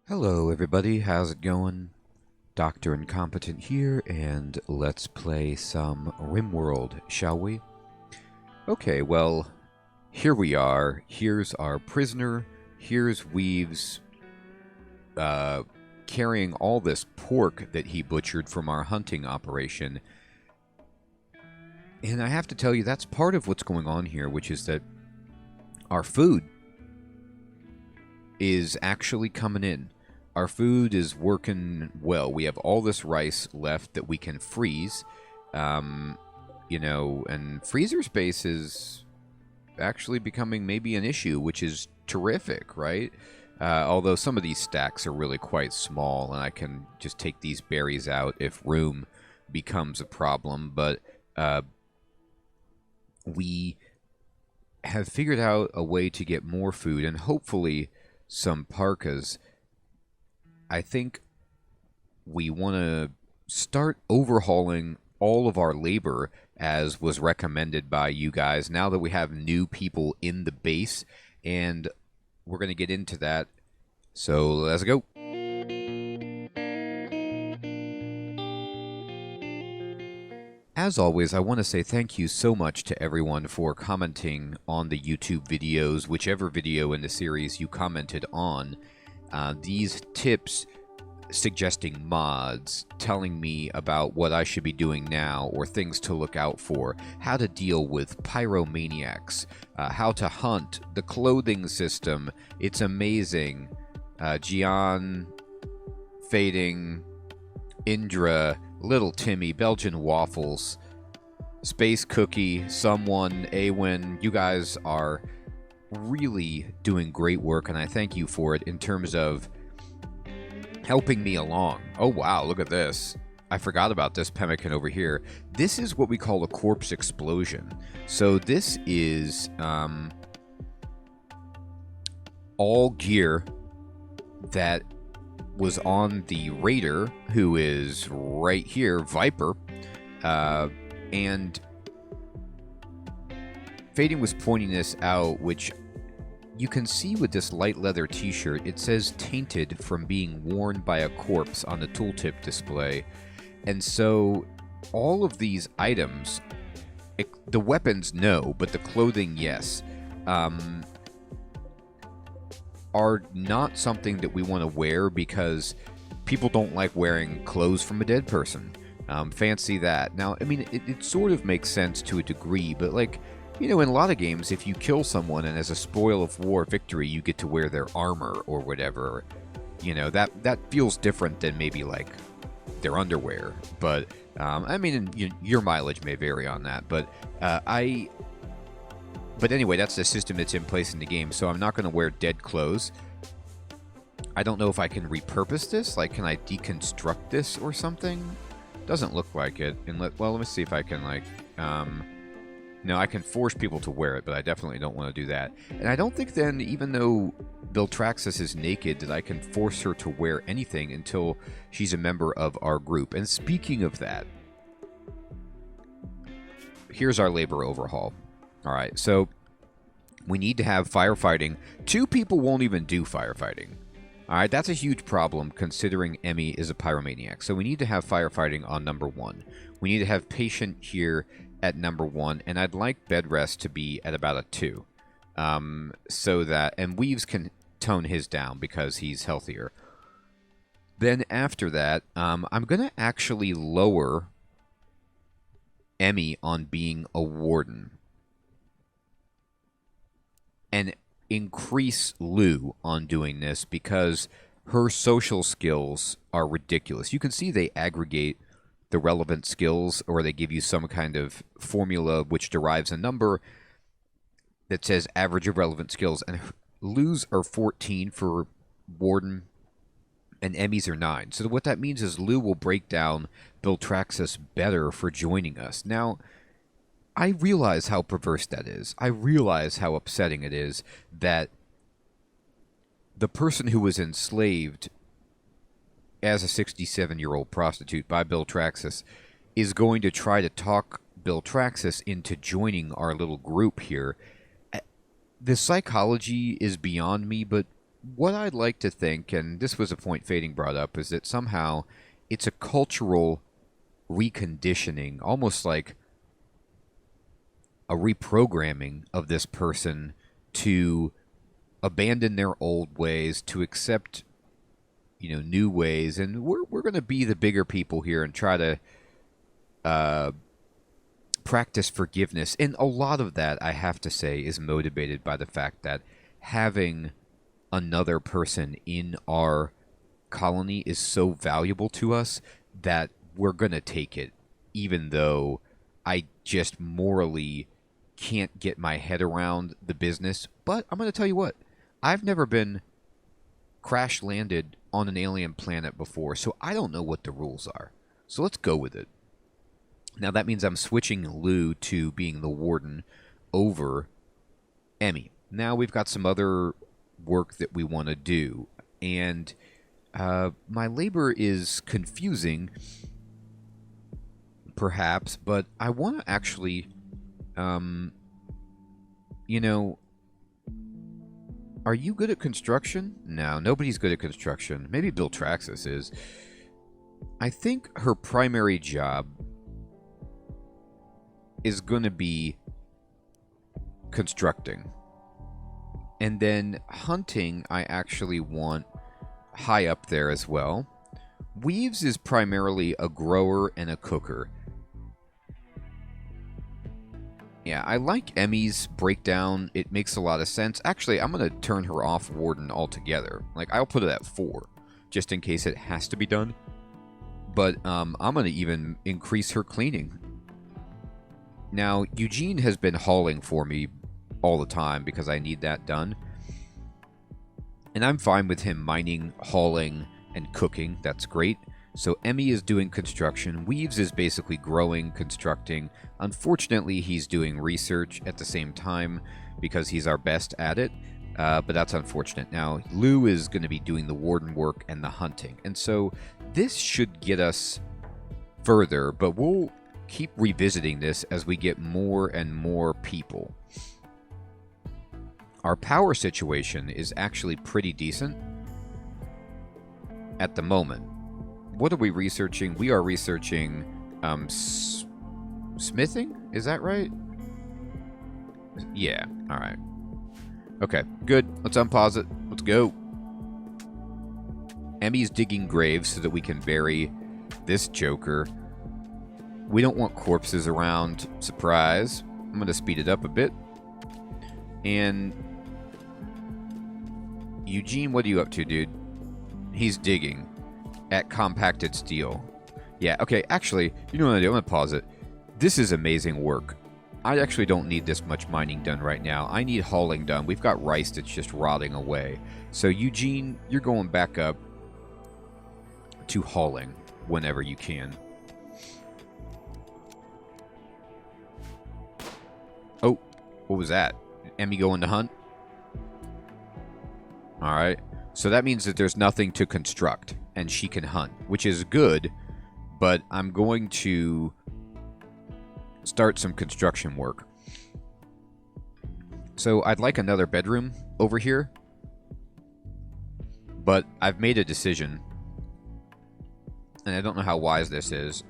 Hello everybody, how's it going? Dr. Incompetent here, and let's play some RimWorld, shall we? Okay, well, here we are. Here's our prisoner. Here's Weaves carrying all this pork that he butchered from our hunting operation. And I have to tell you, that's part of what's going on here, which is that our food is actually coming in. Our food is working well. We have all this rice left that we can freeze. And freezer space is actually becoming maybe an issue, which is terrific, right? Although some of these stacks are really quite small, and I can just take these berries out if room becomes a problem. But we have figured out a way to get more food, and hopefully some parkas. I think we want to start overhauling all of our labor as was recommended by you guys now that we have new people in the base, and we're going to get into that. So let's go. As always, I want to say thank you so much to everyone for commenting on the YouTube videos, whichever video in the series you commented on. These tips suggesting mods, telling me about what I should be doing now or things to look out for, how to deal with pyromaniacs, how to hunt, the clothing system. It's amazing. Gian, Fading, Indra, Little Timmy, Belgian Waffles, Space Cookie, Someone, Awin, you guys are really doing great work, and I thank you for it in terms of helping me along. Oh wow, look at this. I forgot about this pemmican over here. This is what we call a corpse explosion. So this is all gear that was on the raider, who is right here, Viper, and Fading was pointing this out, which you can see with this light leather t-shirt. It says tainted from being worn by a corpse on the tooltip display. And so all of these items, the weapons, no, but the clothing, yes, are not something that we want to wear because people don't like wearing clothes from a dead person. Fancy that. Now, I mean, it sort of makes sense to a degree, but like, you know, in a lot of games, if you kill someone and as a spoil of war victory, you get to wear their armor or whatever, you know, that feels different than maybe like their underwear. But, I mean, your mileage may vary on that. But but anyway, that's the system that's in place in the game. So I'm not going to wear dead clothes. I don't know if I can repurpose this. Like, can I deconstruct this or something? Doesn't look like it. And let me see if I can, like, no, I can force people to wear it, but I definitely don't want to do that. And I don't think then, even though Biltraxis is naked, that I can force her to wear anything until she's a member of our group. And speaking of that, here's our labor overhaul. All right, so we need to have firefighting. 2 people won't even do firefighting. All right, that's a huge problem considering Emmy is a pyromaniac. So we need to have firefighting on number 1. We need to have patient here at number 1, and I'd like bed rest to be at about a 2. So that, and Weaves can tone his down because he's healthier. Then after that, I'm going to actually lower Emmy on being a warden and increase Lou on doing this because her social skills are ridiculous. You can see they aggregate the relevant skills, or they give you some kind of formula which derives a number that says average of relevant skills. And Lou's are 14 for Warden, and Emmy's are 9. So what that means is Lou will break down Biltraxis better for joining us. Now, I realize how perverse that is. I realize how upsetting it is that the person who was enslaved as a 67-year-old prostitute by Biltraxis is going to try to talk Biltraxis into joining our little group here. The psychology is beyond me, but what I'd like to think, and this was a point Fading brought up, is that somehow it's a cultural reconditioning, almost like a reprogramming of this person to abandon their old ways, to accept, new ways, and we're going to be the bigger people here and try to practice forgiveness. And a lot of that, I have to say, is motivated by the fact that having another person in our colony is so valuable to us that we're going to take it, even though I just morally can't get my head around the business. But I'm going to tell you what, I've never been crash landed on an alien planet before, so I don't know what the rules are. So let's go with it. Now that means I'm switching Lou to being the warden over Emmy. Now we've got some other work that we want to do, and my labor is confusing, perhaps, but I want to actually, are you good at construction? No, nobody's good at construction. Maybe Bill Traxxas is. I think her primary job is going to be constructing. And then hunting, I actually want high up there as well. Weaves is primarily a grower and a cooker. Yeah, I like Emmy's breakdown. It makes a lot of sense. Actually, I'm going to turn her off warden altogether. Like, I'll put it at 4, just in case it has to be done. But I'm going to even increase her cleaning. Now, Eugene has been hauling for me all the time because I need that done. And I'm fine with him mining, hauling, and cooking. That's great. So Emmy is doing construction. Weaves is basically growing, constructing. Unfortunately, he's doing research at the same time because he's our best at it. But that's unfortunate. Now, Lou is going to be doing the warden work and the hunting. And so this should get us further, but we'll keep revisiting this as we get more and more people. Our power situation is actually pretty decent at the moment. What are we researching? We are researching smithing? Is that right? Yeah, alright. Okay, good. Let's unpause it. Let's go. Emmy's digging graves so that we can bury this Joker. We don't want corpses around. Surprise. I'm going to speed it up a bit. And Eugene, what are you up to, dude? He's digging at compacted steel. Yeah, okay, actually, you know what I'm going to do? I'm going to pause it. This is amazing work. I actually don't need this much mining done right now. I need hauling done. We've got rice that's just rotting away. So, Eugene, you're going back up to hauling whenever you can. Oh, what was that? Emmy going to hunt? Alright. So that means that there's nothing to construct, and she can hunt, which is good, but I'm going to start some construction work. So I'd like another bedroom over here, but I've made a decision, and I don't know how wise this is.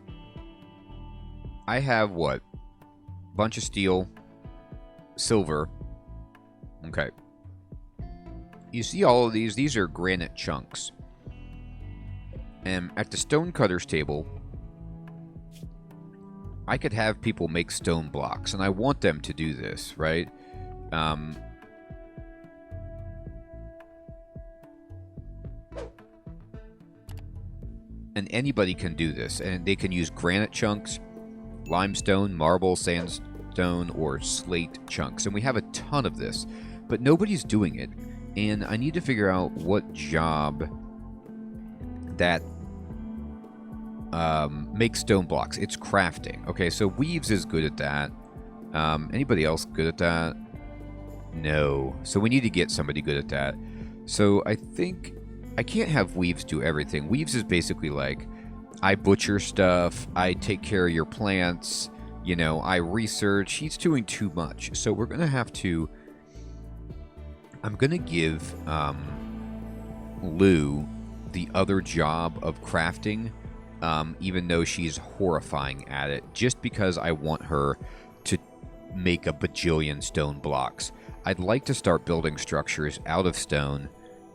I have, what? Bunch of steel, silver. Okay. You see all of these? These are granite chunks. And at the stonecutter's table, I could have people make stone blocks, and I want them to do this, right? And anybody can do this, and they can use granite chunks, limestone, marble, sandstone, or slate chunks. And we have a ton of this, but nobody's doing it. And I need to figure out what job that makes stone blocks. It's crafting. Okay, so Weaves is good at that. Anybody else good at that? No. So we need to get somebody good at that. So I think I can't have Weaves do everything. Weaves is basically like, I butcher stuff, I take care of your plants, you know, I research. He's doing too much. So we're going to have to... I'm going to give Lou the other job of crafting, even though she's horrifying at it, just because I want her to make a bajillion stone blocks. I'd like to start building structures out of stone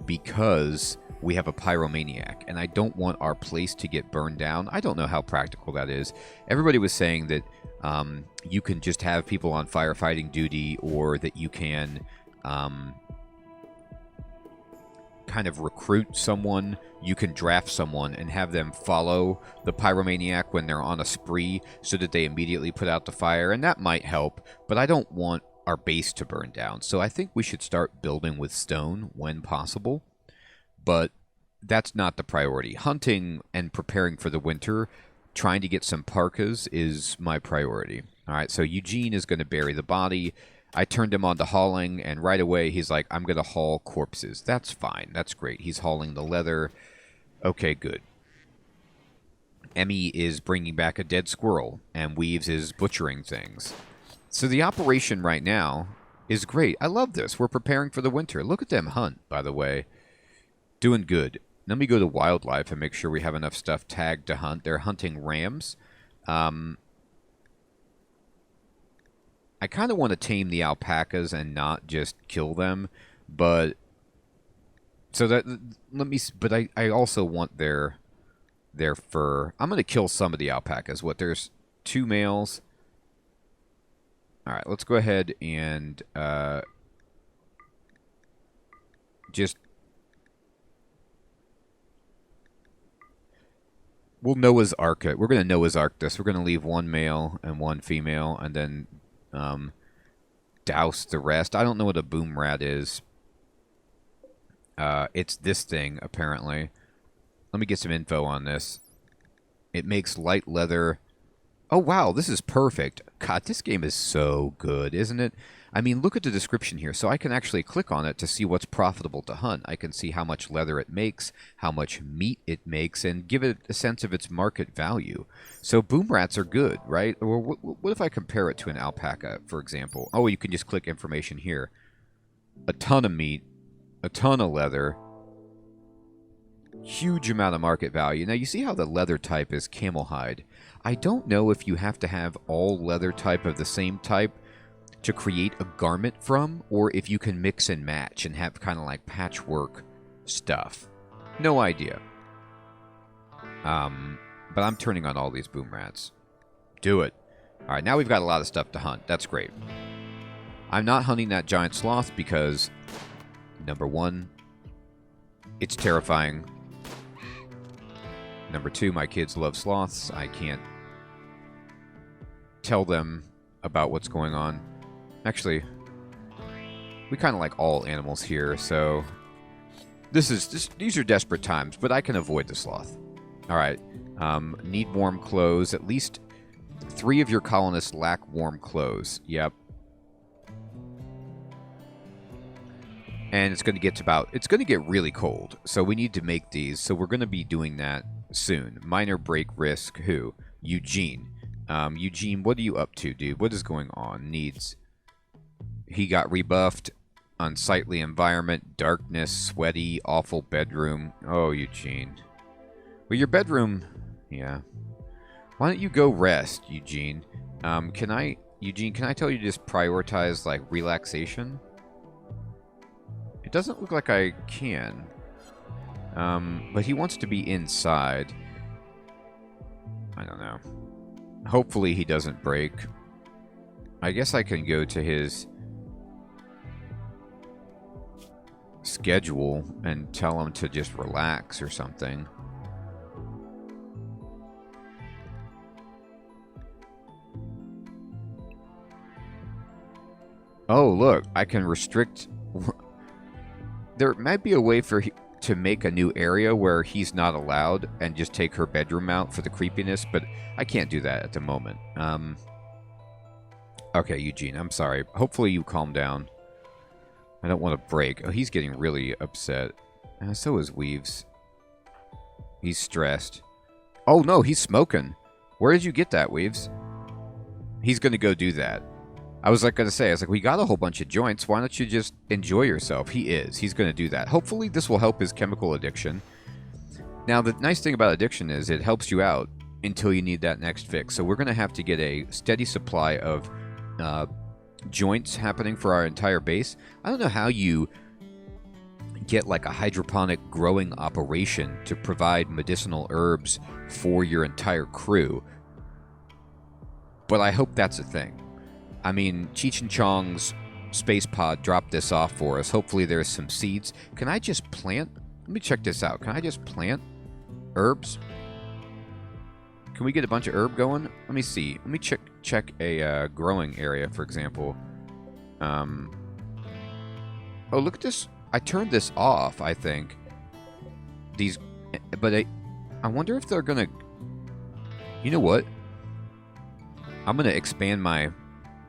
because we have a pyromaniac, and I don't want our place to get burned down. I don't know how practical that is. Everybody was saying that you can just have people on firefighting duty, or that you can kind of recruit someone. You can draft someone and have them follow the pyromaniac when they're on a spree so that they immediately put out the fire, and that might help, but I don't want our base to burn down. So I think we should start building with stone when possible, but that's not the priority. Hunting and preparing for the winter, trying to get some parkas is my priority. All right, so Eugene is going to bury the body. I turned him on to hauling, and right away he's like, I'm going to haul corpses. That's fine. That's great. He's hauling the leather. Okay, good. Emmy is bringing back a dead squirrel, and Weaves is butchering things. So the operation right now is great. I love this. We're preparing for the winter. Look at them hunt, by the way. Doing good. Let me go to wildlife and make sure we have enough stuff tagged to hunt. They're hunting rams. I kind of want to tame the alpacas and not just kill them, but so that but I also want their fur. I'm going to kill some of the alpacas. What, there's 2 males. All right, let's go ahead and just we'll Noah's Ark it. We're going to Noah's Ark this. We're going to leave 1 male and 1 female, and then douse the rest. I don't know what a boom rat is. It's this thing, apparently. Let me get some info on this. It makes light leather. Oh, wow, this is perfect. God, this game is so good, isn't it? I mean, look at the description here. So I can actually click on it to see what's profitable to hunt. I can see how much leather it makes, how much meat it makes, and give it a sense of its market value. So boom rats are good, right? Or what if I compare it to an alpaca, for example? Oh, you can just click information here. A ton of meat, a ton of leather, huge amount of market value. Now, you see how the leather type is camel hide. I don't know if you have to have all leather type of the same type to create a garment from, or if you can mix and match and have kind of like patchwork stuff. No idea. But I'm turning on all these boom rats. Do it. All right, now we've got a lot of stuff to hunt. That's great. I'm not hunting that giant sloth because, number 1, it's terrifying. Number 2, my kids love sloths. I can't tell them about what's going on. Actually, we kind of like all animals here, so these are desperate times, but I can avoid the sloth. All right, need warm clothes. At least 3 of your colonists lack warm clothes. Yep. And it's going to get really cold, so we need to make these. So we're going to be doing that soon. Minor break risk. Who? Eugene. Eugene, what are you up to, dude? What is going on? Needs. He got rebuffed. Unsightly environment, darkness, sweaty, awful bedroom. Oh, Eugene. Well, your bedroom, yeah. Why don't you go rest, Eugene? Eugene, can I tell you to just prioritize, like, relaxation? It doesn't look like I can. But he wants to be inside. I don't know. Hopefully he doesn't break. I guess I can go to his schedule and tell him to just relax or something. Oh, look, I can restrict. There might be a way to make a new area where he's not allowed and just take her bedroom out for the creepiness, but I can't do that at the moment. Okay, Eugene, I'm sorry. Hopefully you calm down. I don't want to break. Oh, he's getting really upset. So is Weaves. He's stressed. Oh, no, he's smoking. Where did you get that, Weaves? He's going to go do that. I was like going to say, I was like, we got a whole bunch of joints. Why don't you just enjoy yourself? He is. He's going to do that. Hopefully this will help his chemical addiction. Now, the nice thing about addiction is it helps you out until you need that next fix. So we're going to have to get a steady supply of joints happening for our entire base. I don't know how you get like a hydroponic growing operation to provide medicinal herbs for your entire crew, but I hope that's a thing. I mean, Cheech and Chong's space pod dropped this off for us. Hopefully there's some seeds. Can I just plant? Let me check this out. Can I just plant herbs? Can we get a bunch of herb going? Let me see. Let me check a growing area, for example. Oh, look at this. I turned this off, I think. But I wonder if they're gonna... You know what? I'm gonna expand my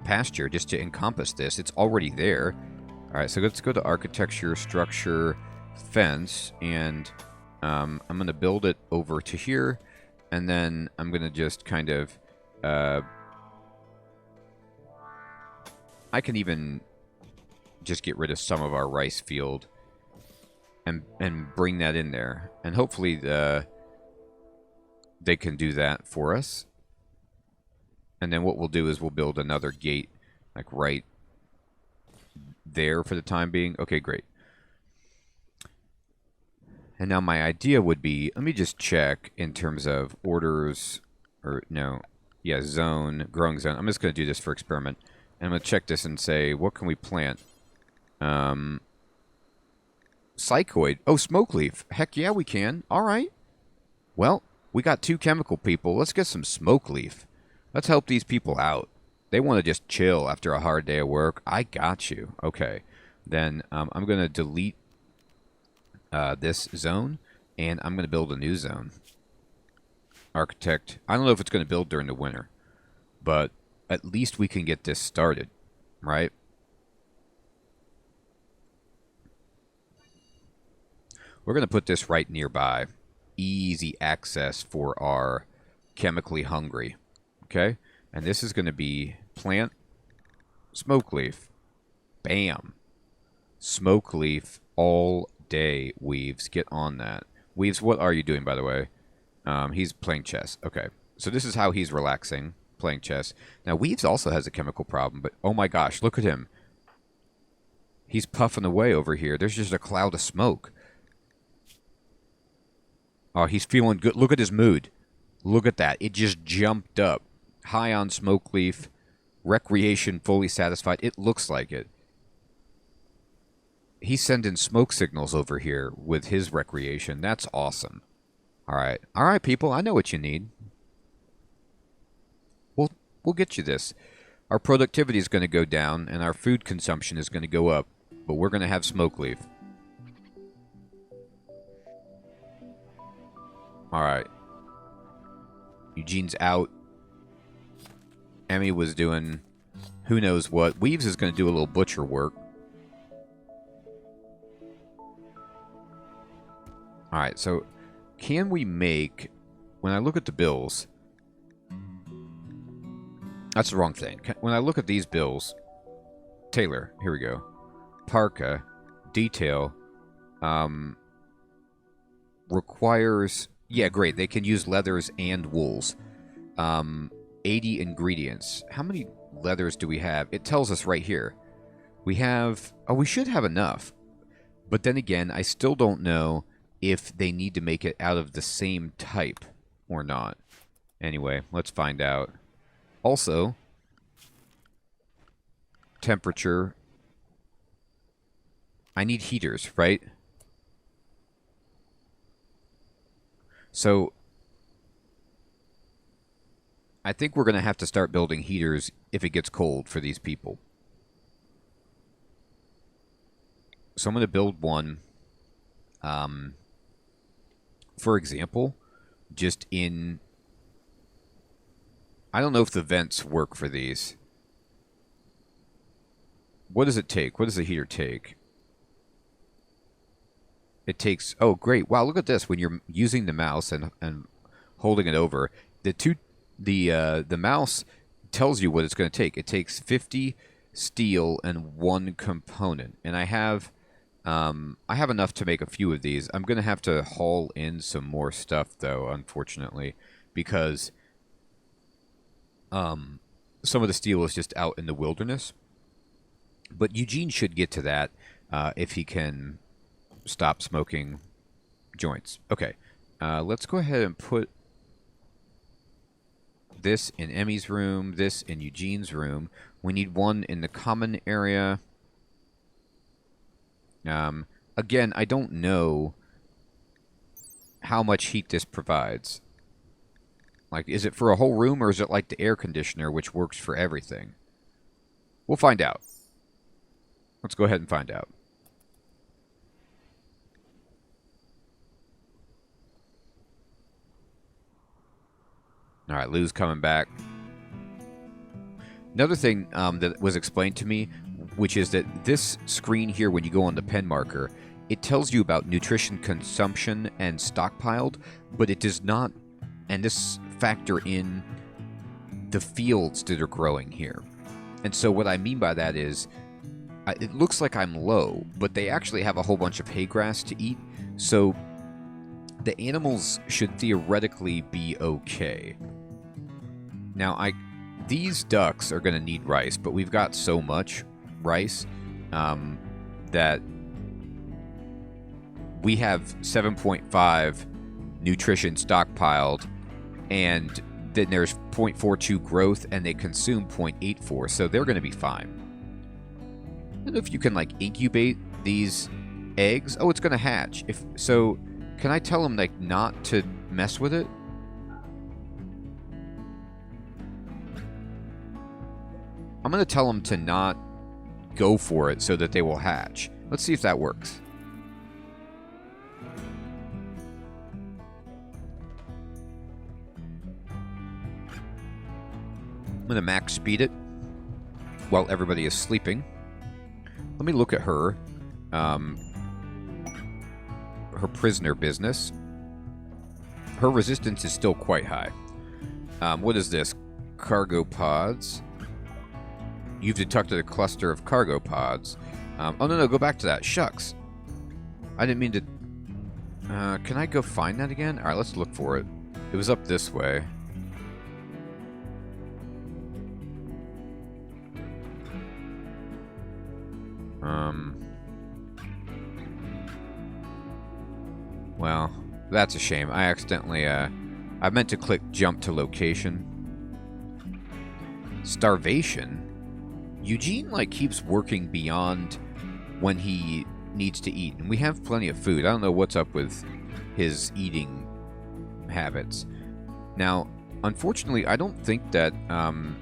pasture just to encompass this. It's already there. Alright, so let's go to architecture, structure, fence, and I'm gonna build it over to here, and then I'm gonna just kind of... I can even just get rid of some of our rice field and bring that in there, and hopefully they can do that for us. And then what we'll do is we'll build another gate like right there for the time being. Okay, great. And now my idea would be, let me just check in terms of orders, or no, yeah, zone, growing zone. I'm just going to do this for experiment. And I'm going to check this and say, what can we plant? Psychoid. Oh, smoke leaf. Heck yeah, we can. All right. Well, we got 2 chemical people. Let's get some smoke leaf. Let's help these people out. They want to just chill after a hard day of work. I got you. Okay. Then I'm going to delete this zone, and I'm going to build a new zone. Architect. I don't know if it's going to build during the winter, but at least we can get this started, right? We're going to put this right nearby. Easy access for our chemically hungry. Okay? And this is going to be plant, smoke leaf. Bam. Smoke leaf all day, Weaves. Get on that. Weaves, what are you doing, by the way? He's playing chess. Okay. So this is how he's relaxing, playing chess. Now, Weaves also has a chemical problem, but oh my gosh, look at him. He's puffing away over here. There's just a cloud of smoke. Oh, he's feeling good. Look at his mood. Look at that. It just jumped up. High on smoke leaf. Recreation fully satisfied. It looks like it. He's sending smoke signals over here with his recreation. That's awesome. All right. All right, people. I know what you need. We'll get you this. Our productivity is going to go down, and our food consumption is going to go up. But we're going to have smoke leaf. Alright. Eugene's out. Emmy was doing who knows what. Weaves is going to do a little butcher work. Alright, so can we make... When I look at the bills... That's the wrong thing. When I look at these bills... Taylor, here we go. Parka, detail, requires... Yeah, great. They can use leathers and wools. 80 ingredients. How many leathers do we have? It tells us right here. We have... Oh, we should have enough. But then again, I still don't know if they need to make it out of the same type or not. Anyway, let's find out. Also, temperature. I need heaters, right? So, I think we're going to have to start building heaters if it gets cold for these people. So I'm going to build one, for example, just in... I don't know if the vents work for these. What does it take? What does the heater take? It takes... Oh, great. Wow, look at this. When you're using the mouse and holding it over, the mouse tells you what it's going to take. It takes 50 steel and 1 component, and I have enough to make a few of these. I'm going to have to haul in some more stuff, though, unfortunately, because some of the steel is just out in the wilderness. But Eugene should get to that if he can stop smoking joints. Okay, let's go ahead and put this in Emmy's room, this in Eugene's room. We need one in the common area. Again, I don't know how much heat this provides. Like, is it for a whole room, or is it like the air conditioner, which works for everything? We'll find out. Let's go ahead and find out. All right, Lou's coming back. Another thing that was explained to me, which is that this screen here, when you go on the pen marker, it tells you about nutrition consumption and stockpiled, but it does not, and this factor in the fields that are growing here. And so what I mean by that is, it looks like I'm low, but they actually have a whole bunch of hay grass to eat, so the animals should theoretically be okay. Now, these ducks are going to need rice, but we've got so much rice that we have 7.5 nutrition stockpiled, and then there's 0.42 growth, and they consume 0.84, so they're going to be fine. I don't know if you can, like, incubate these eggs. Oh, it's going to hatch. So, can I tell them, like, not to mess with it? I'm going to tell them to not go for it so that they will hatch. Let's see if that works. I'm going to max speed it while everybody is sleeping. Let me look at her. Her prisoner business. Her resistance is still quite high. What is this? Cargo pods. You've detected a cluster of cargo pods. Oh, no, go back to that. Shucks. I didn't mean to... can I go find that again? Alright, let's look for it. It was up this way. Well, that's a shame. I accidentally, I meant to click jump to location. Starvation? Eugene, like, keeps working beyond when he needs to eat. And we have plenty of food. I don't know what's up with his eating habits. Now, unfortunately, I don't think that, I'm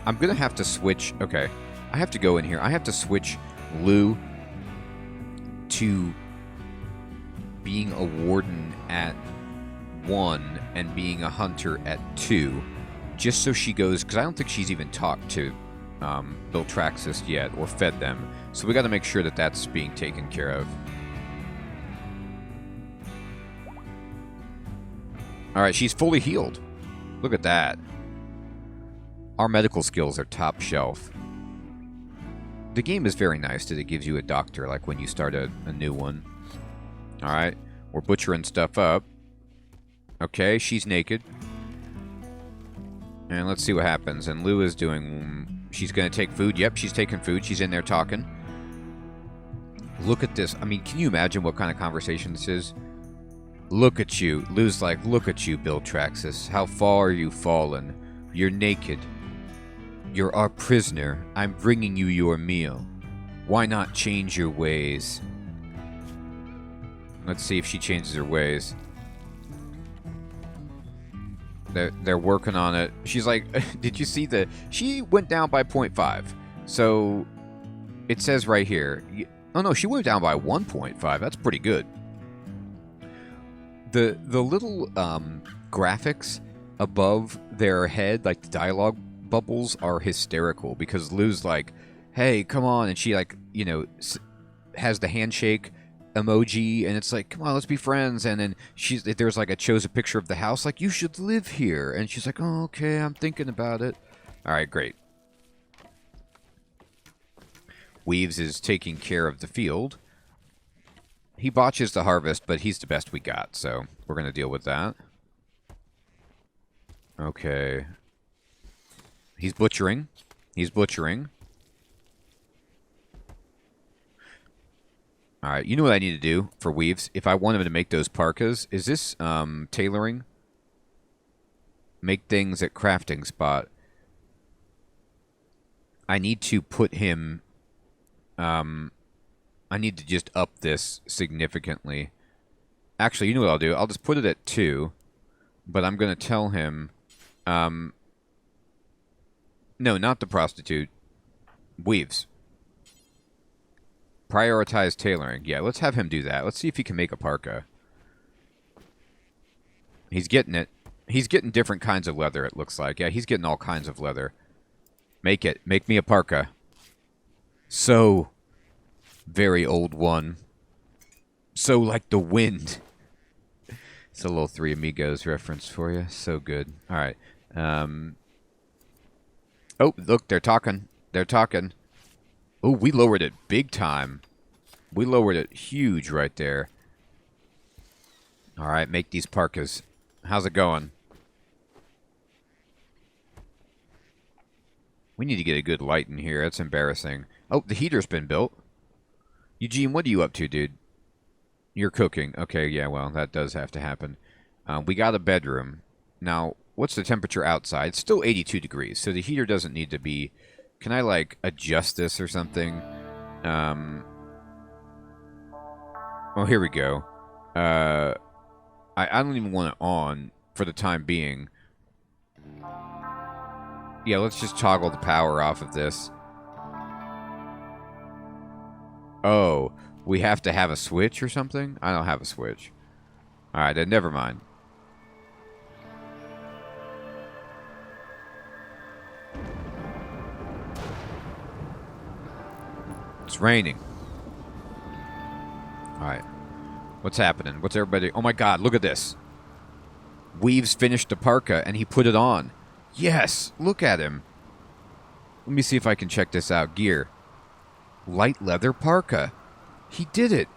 going to have to switch... Okay, I have to go in here. I have to switch Lou to being a warden at 1 and being a hunter at 2. Just so she goes, because I don't think she's even talked to Bill Traxxas yet, or fed them. So we got to make sure that that's being taken care of. Alright, she's fully healed. Look at that. Our medical skills are top shelf. The game is very nice that it gives you a doctor, like when you start a new one. Alright, we're butchering stuff up. Okay, she's naked. And let's see what happens. And Lou is doing... She's going to take food. Yep, she's taking food. She's in there talking. Look at this. I mean, can you imagine what kind of conversation this is? Look at you. Lou's like, look at you, Bill Traxxas. How far are you fallen? You're naked. You're our prisoner. I'm bringing you your meal. Why not change your ways? Let's see if she changes her ways. They're working on it. She's like, did you see the... She went down by 0.5. So, it says right here... Oh no, she went down by 1.5. That's pretty good. The little graphics above their head, like the dialogue bubbles, are hysterical. Because Lou's like, hey, come on. And she, like, you know, has the handshake emoji, and it's like, come on, let's be friends. And then there's like shows a picture of the house, like, you should live here. And she's like, oh, okay, I'm thinking about it. All right, great. Weaves is taking care of the field. He botches the harvest, but he's the best we got, so we're going to deal with that. Okay. He's butchering. He's butchering. Alright, you know what I need to do for Weaves? If I want him to make those parkas, is this tailoring? Make things at crafting spot. I need to put him... I need to just up this significantly. Actually, you know what I'll do? I'll just put it at 2, but I'm going to tell him... no, not the prostitute. Weaves. Prioritize tailoring. Yeah, let's have him do that. Let's see if he can make a parka. He's getting it. He's getting different kinds of leather, it looks like. Yeah, he's getting all kinds of leather. Make it. Make me a parka. So, very old one. So like the wind. It's a little Three Amigos reference for you. So good. All right. Oh, look, they're talking. They're talking. Oh, we lowered it big time. We lowered it huge right there. All right, make these parkas. How's it going? We need to get a good light in here. That's embarrassing. Oh, the heater's been built. Eugene, what are you up to, dude? You're cooking. Okay, yeah, well, that does have to happen. We got a bedroom. Now, what's the temperature outside? It's still 82 degrees, so the heater doesn't need to be... Can I, like, adjust this or something? Oh, here we go. I don't even want it on for the time being. Yeah, let's just toggle the power off of this. Oh, we have to have a switch or something? I don't have a switch. Alright, then never mind. It's raining. Alright. What's happening? What's everybody... Oh my god, look at this. Weaves finished the parka and he put it on. Yes! Look at him. Let me see if I can check this out. Gear. Light leather parka. He did it.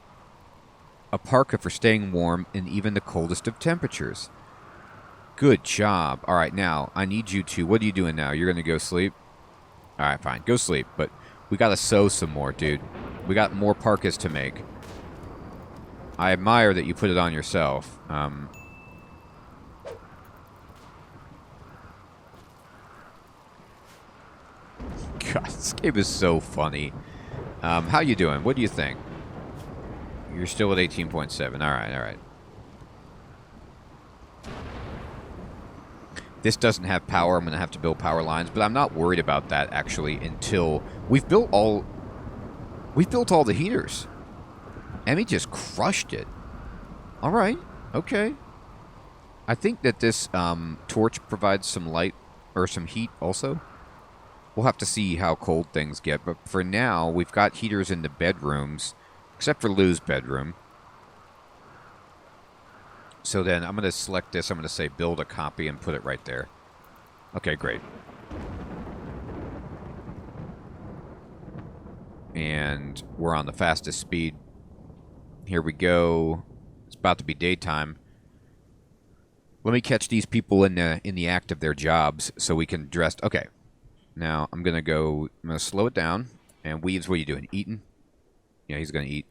A parka for staying warm in even the coldest of temperatures. Good job. Alright, now, I need you to... What are you doing now? You're going to go sleep? Alright, fine. Go sleep, but... We gotta sew some more, dude. We got more parkas to make. I admire that you put it on yourself. God, this game is so funny. How you doing? What do you think? You're still at 18.7. Alright, alright. This doesn't have power. I'm going to have to build power lines, but I'm not worried about that, actually, until we've built all the heaters. Emmy just crushed it. All right. Okay. I think that this torch provides some light or some heat also. We'll have to see how cold things get, but for now, we've got heaters in the bedrooms, except for Lou's bedroom. So then I'm going to select this. I'm going to say build a copy and put it right there. Okay, great. And we're on the fastest speed. Here we go. It's about to be daytime. Let me catch these people in the act of their jobs so we can dress. Okay. Now I'm going to slow it down. And Weaves, what are you doing? Eating? Yeah, he's going to eat.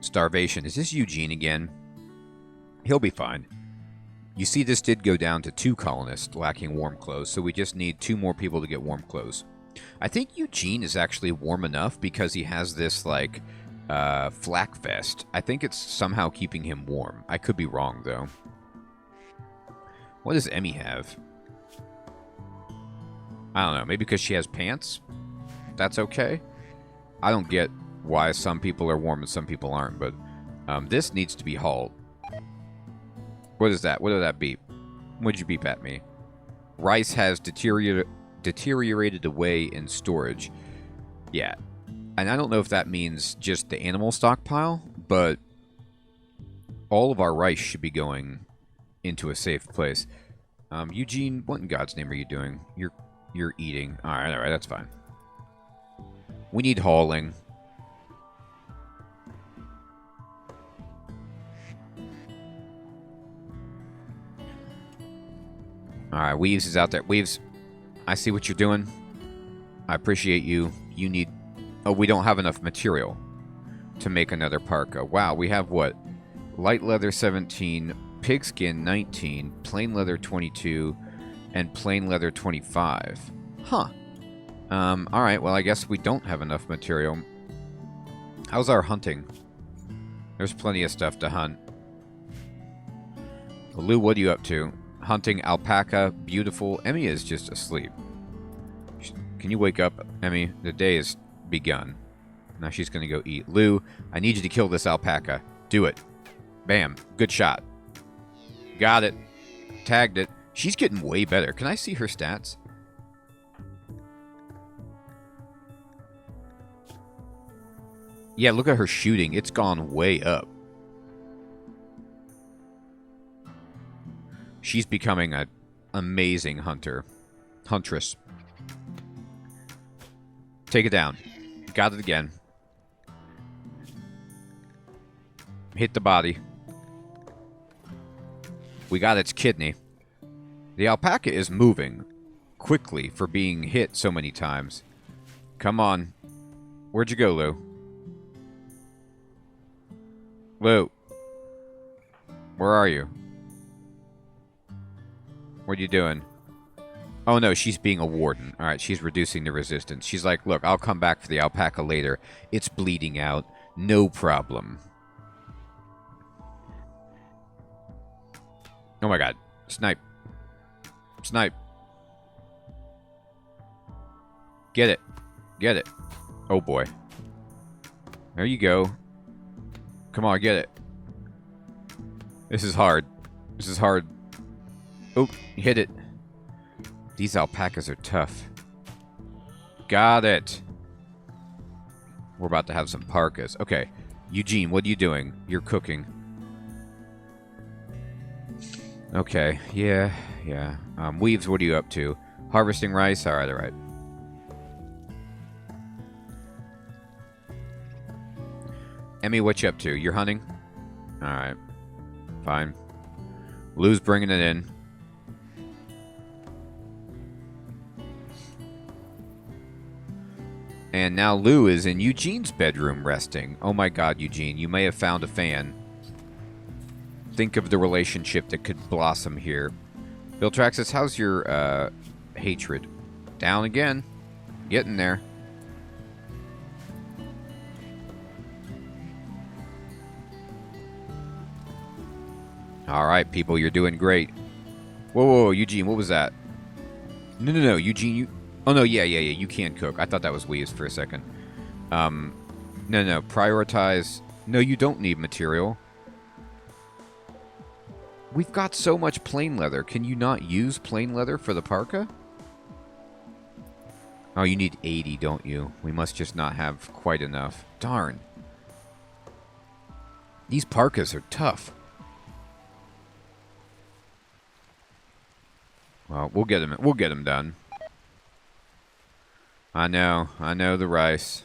Starvation. Is this Eugene again? He'll be fine. You see, this did go down to 2 colonists lacking warm clothes, so we just need 2 more people to get warm clothes. I think Eugene is actually warm enough because he has this, like, flak vest. I think it's somehow keeping him warm. I could be wrong, though. What does Emmy have? I don't know. Maybe because she has pants? That's okay? I don't get why some people are warm and some people aren't, but this needs to be hauled. What is that? What did that beep? What'd you beep at me? Rice has deteriorated deteriorated away in storage. Yeah. And I don't know if that means just the animal stockpile, but all of our rice should be going into a safe place. Eugene, what in God's name are you doing? You're eating. All right, that's fine. We need hauling. All right, Weaves is out there. Weaves, I see what you're doing. I appreciate you. You need... Oh, we don't have enough material to make another parka. Wow, we have what? Light leather 17, pigskin 19, plain leather 22, and plain leather 25. Huh. Alright, well, I guess we don't have enough material. How's our hunting? There's plenty of stuff to hunt. Lou, what are you up to? Hunting alpaca, beautiful. Emmy is just asleep. Can you wake up, Emmy? The day has begun. Now she's going to go eat. Lou, I need you to kill this alpaca. Do it. Bam. Good shot. Got it. Tagged it. She's getting way better. Can I see her stats? Yeah, look at her shooting. It's gone way up. She's becoming an amazing huntress. Take it down. Got it again. Hit the body. We got its kidney. The alpaca is moving quickly for being hit so many times. Come on. Where'd you go, Lou? Lou. Where are you? What are you doing? Oh no, she's being a warden. Alright, she's reducing the resistance. She's like, look, I'll come back for the alpaca later. It's bleeding out. No problem. Oh my god. Snipe. Snipe. Get it. Get it. Oh boy. There you go. Come on, get it. This is hard. This is hard. Oh, hit it. These alpacas are tough. Got it. We're about to have some parkas. Okay. Eugene, what are you doing? You're cooking. Okay. Yeah. Weaves, what are you up to? Harvesting rice? Alright. Emmy, what you up to? You're hunting? Alright. Fine. Lou's bringing it in. And now Lou is in Eugene's bedroom resting. Oh my god, Eugene, you may have found a fan. Think of the relationship that could blossom here. Bill Traxxas, how's your hatred? Down again. Getting there. Alright, people, you're doing great. Whoa, Eugene, what was that? No, Eugene, you... Oh, no, yeah, you can cook. I thought that was Weaves for a second. No, prioritize... No, you don't need material. We've got so much plain leather. Can you not use plain leather for the parka? Oh, you need 80, don't you? We must just not have quite enough. Darn. These parkas are tough. Well, we'll get them done. I know the rice.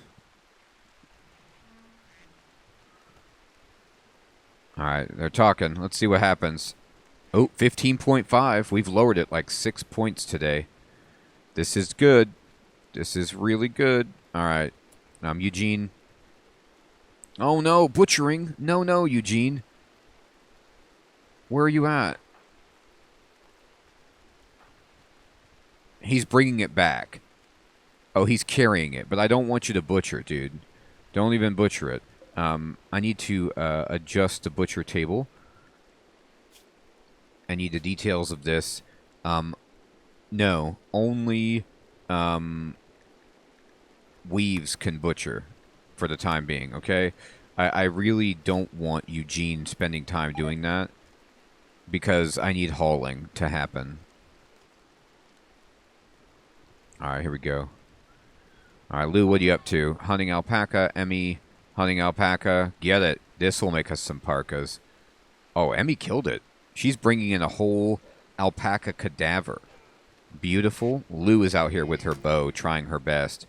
Alright, they're talking. Let's see what happens. Oh, 15.5. We've lowered it like 6 points today. This is good. This is really good. Alright. Eugene. Oh no, butchering. No, Eugene. Where are you at? He's bringing it back. Oh, he's carrying it, but I don't want you to butcher, dude. Don't even butcher it. I need to adjust the butcher table. I need the details of this. No, only Weaves can butcher for the time being, okay? I really don't want Eugene spending time doing that because I need hauling to happen. Alright, here we go. Alright, Lou, what are you up to? Hunting alpaca. Emmy, hunting alpaca. Get it. This will make us some parkas. Oh, Emmy killed it. She's bringing in a whole alpaca cadaver. Beautiful. Lou is out here with her bow, trying her best.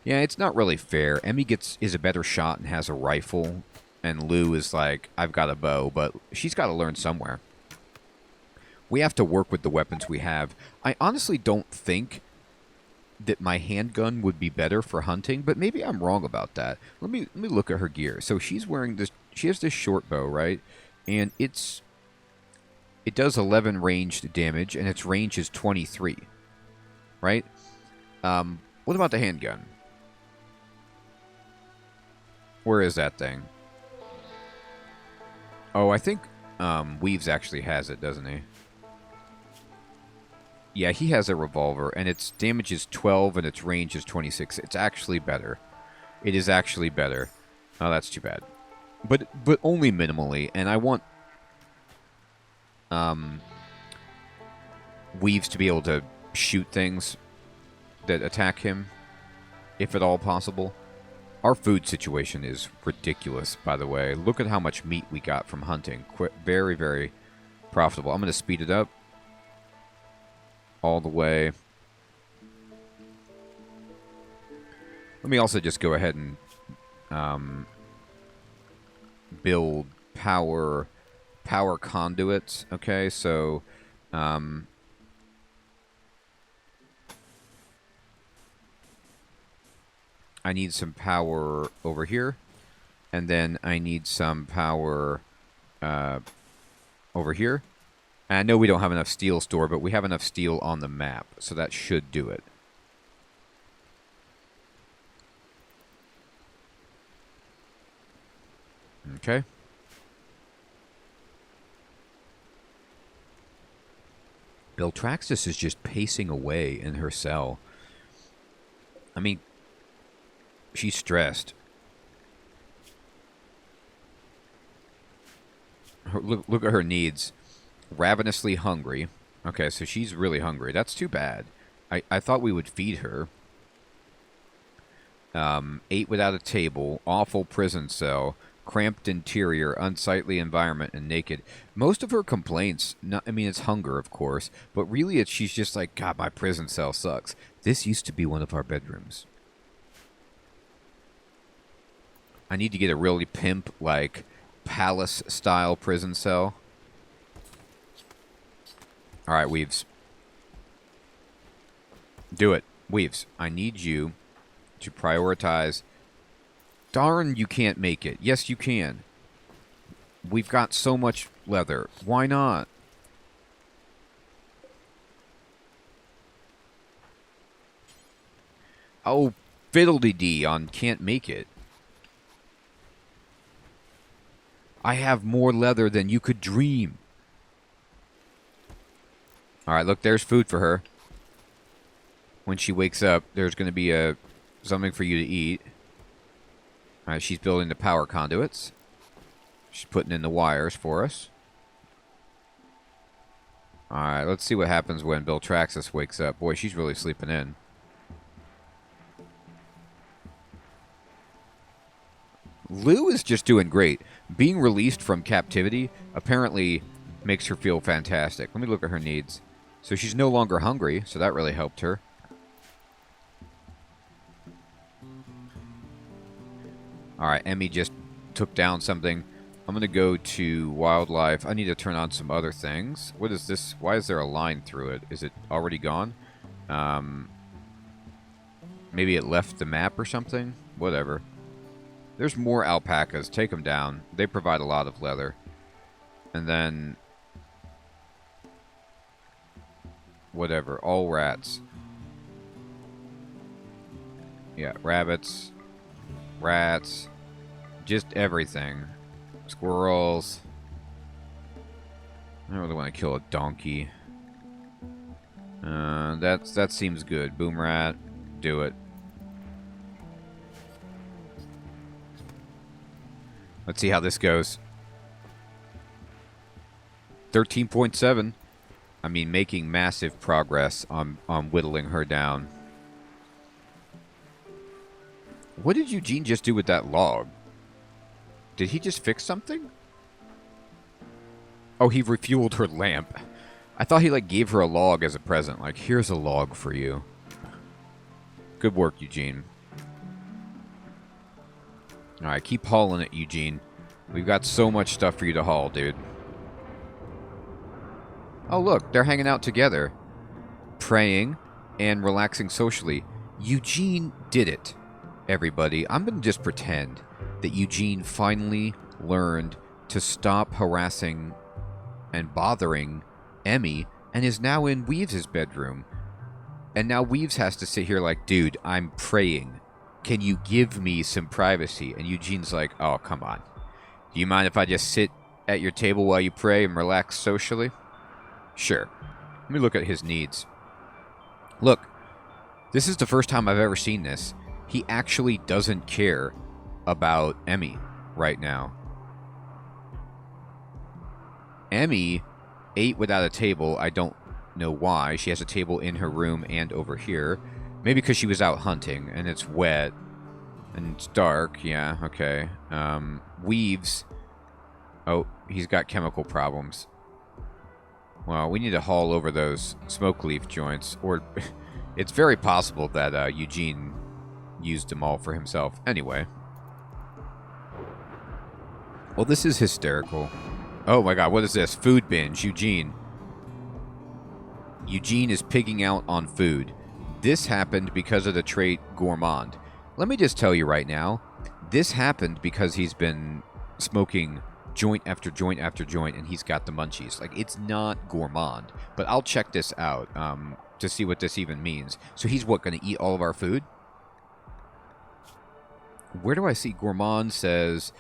Yeah, it's not really fair. Emmy is a better shot and has a rifle, and Lou is like, I've got a bow, but she's got to learn somewhere. We have to work with the weapons we have. I honestly don't think that my handgun would be better for hunting, but maybe I'm wrong about that. Let me look at her gear. So she's wearing this. She has this short bow, right? And it does 11 ranged damage, and its range is 23, right? What about the handgun? Where is that thing? Oh, I think Weaves actually has it, doesn't he? Yeah, he has a revolver, and its damage is 12, and its range is 26. It's actually better. It is actually better. Oh, that's too bad. But only minimally, and I want Weaves to be able to shoot things that attack him, if at all possible. Our food situation is ridiculous, by the way. Look at how much meat we got from hunting. Very, very profitable. I'm going to speed it up all the way. Let me also just go ahead and build power conduits. Okay, so I need some power over here, and then I need some power over here. And I know we don't have enough steel store, but we have enough steel on the map, so that should do it. Okay. Beltraxis is just pacing away in her cell. I mean, she's stressed. Look at her needs. Ravenously hungry. Okay, so she's really hungry. That's too bad. I thought we would feed her. Ate without a table. Awful prison cell. Cramped interior. Unsightly environment. And naked. Most of her complaints, I mean, it's hunger, of course. But really, she's just like, God, my prison cell sucks. This used to be one of our bedrooms. I need to get a really pimp, like, palace-style prison cell. Alright, Weaves. Do it. Weaves, I need you to prioritize. Darn, you can't make it. Yes, you can. We've got so much leather. Why not? Oh, fiddle-dee-dee on can't make it. I have more leather than you could dream. Alright, look, there's food for her. When she wakes up, there's going to be something for you to eat. Alright, she's building the power conduits. She's putting in the wires for us. Alright, let's see what happens when Beltraxis wakes up. Boy, she's really sleeping in. Lou is just doing great. Being released from captivity apparently makes her feel fantastic. Let me look at her needs. So she's no longer hungry, so that really helped her. Alright, Emmy just took down something. I'm going to go to wildlife. I need to turn on some other things. What is this? Why is there a line through it? Is it already gone? Maybe it left the map or something? Whatever. There's more alpacas. Take them down. They provide a lot of leather. And then... whatever. All rats. Yeah, rabbits. Rats. Just everything. Squirrels. I don't really want to kill a donkey. That seems good. Boom rat. Do it. Let's see how this goes. 13.7. I mean, making massive progress on whittling her down. What did Eugene just do with that log? Did he just fix something? Oh, he refueled her lamp. I thought he, like, gave her a log as a present. Like, here's a log for you. Good work, Eugene. Alright, keep hauling it, Eugene. We've got so much stuff for you to haul, dude. Oh, look, they're hanging out together. Praying and relaxing socially. Eugene did it, everybody. I'm going to just pretend that Eugene finally learned to stop harassing and bothering Emmy and is now in Weaves' bedroom. And now Weaves has to sit here like, dude, I'm praying. Can you give me some privacy? And Eugene's like, oh, come on. Do you mind if I just sit at your table while you pray and relax socially? Sure. Let me look at his needs. Look, this is the first time I've ever seen this. He actually doesn't care about Emmy right now. Emmy ate without a table. I don't know why. She has a table in her room and over here. Maybe because she was out hunting and it's wet and it's dark. Yeah, okay. Weaves. Oh, he's got chemical problems. Well, we need to haul over those smoke leaf joints. Or it's very possible that Eugene used them all for himself. Anyway. Well, this is hysterical. Oh my god, what is this? Food binge. Eugene. Eugene is pigging out on food. This happened because of the trait gourmand. Let me just tell you right now, this happened because he's been smoking joint after joint after joint and he's got the munchies. Like, it's not gourmand. But I'll check this out to see what this even means. So he's what, going to eat all of our food? Where do I see gourmand says...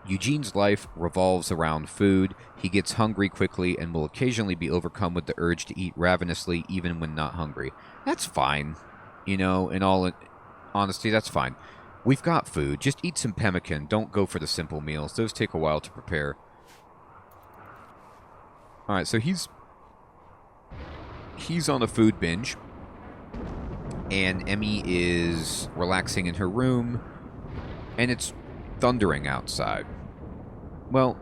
Eugene's life revolves around food. He gets hungry quickly and will occasionally be overcome with the urge to eat ravenously even when not hungry. That's fine. You know, in all honesty, that's fine. We've got food. Just eat some pemmican. Don't go for the simple meals. Those take a while to prepare. Alright, so he's on a food binge. And Emmy is relaxing in her room. And it's thundering outside. Well,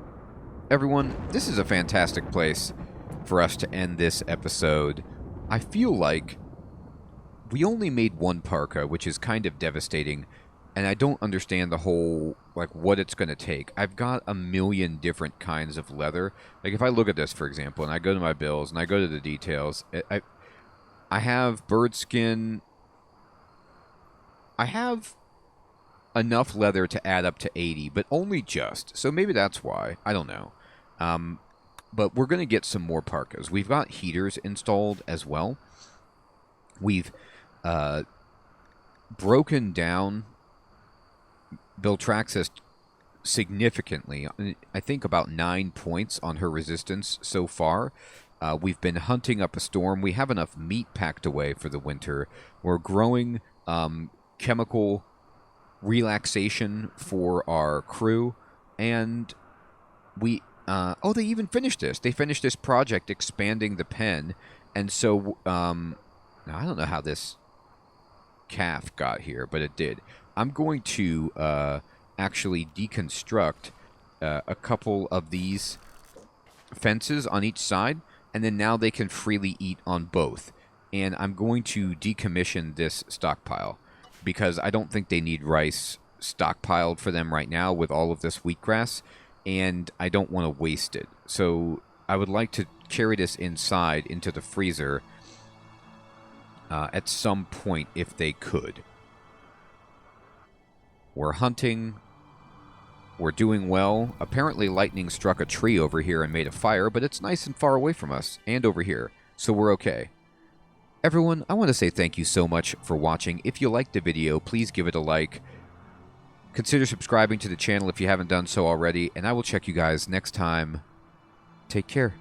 everyone, this is a fantastic place for us to end this episode. I feel like we only made one parka, which is kind of devastating, and I don't understand the whole, like, what it's going to take. I've got a million different kinds of leather. Like, if I look at this, for example, and I go to my bills, and I go to the details, I have bird skin. I have enough leather to add up to 80, but only just. So maybe that's why. I don't know. But we're going to get some more parkas. We've got heaters installed as well. We've broken down Beltraxis significantly. I think about 9 points on her resistance so far. We've been hunting up a storm. We have enough meat packed away for the winter. We're growing chemical relaxation for our crew, and we oh, they even finished this. They finished this project expanding the pen, and so now I don't know how this calf got here, but it did. I'm going to actually deconstruct a couple of these fences on each side, and then now they can freely eat on both. And I'm going to decommission this stockpile, because I don't think they need rice stockpiled for them right now with all of this wheatgrass, and I don't want to waste it. So I would like to carry this inside into the freezer at some point if they could. We're hunting. We're doing well. Apparently lightning struck a tree over here and made a fire, but it's nice and far away from us, and over here, so we're okay. Everyone, I want to say thank you so much for watching. If you liked the video, please give it a like. Consider subscribing to the channel if you haven't done so already, and I will check you guys next time. Take care.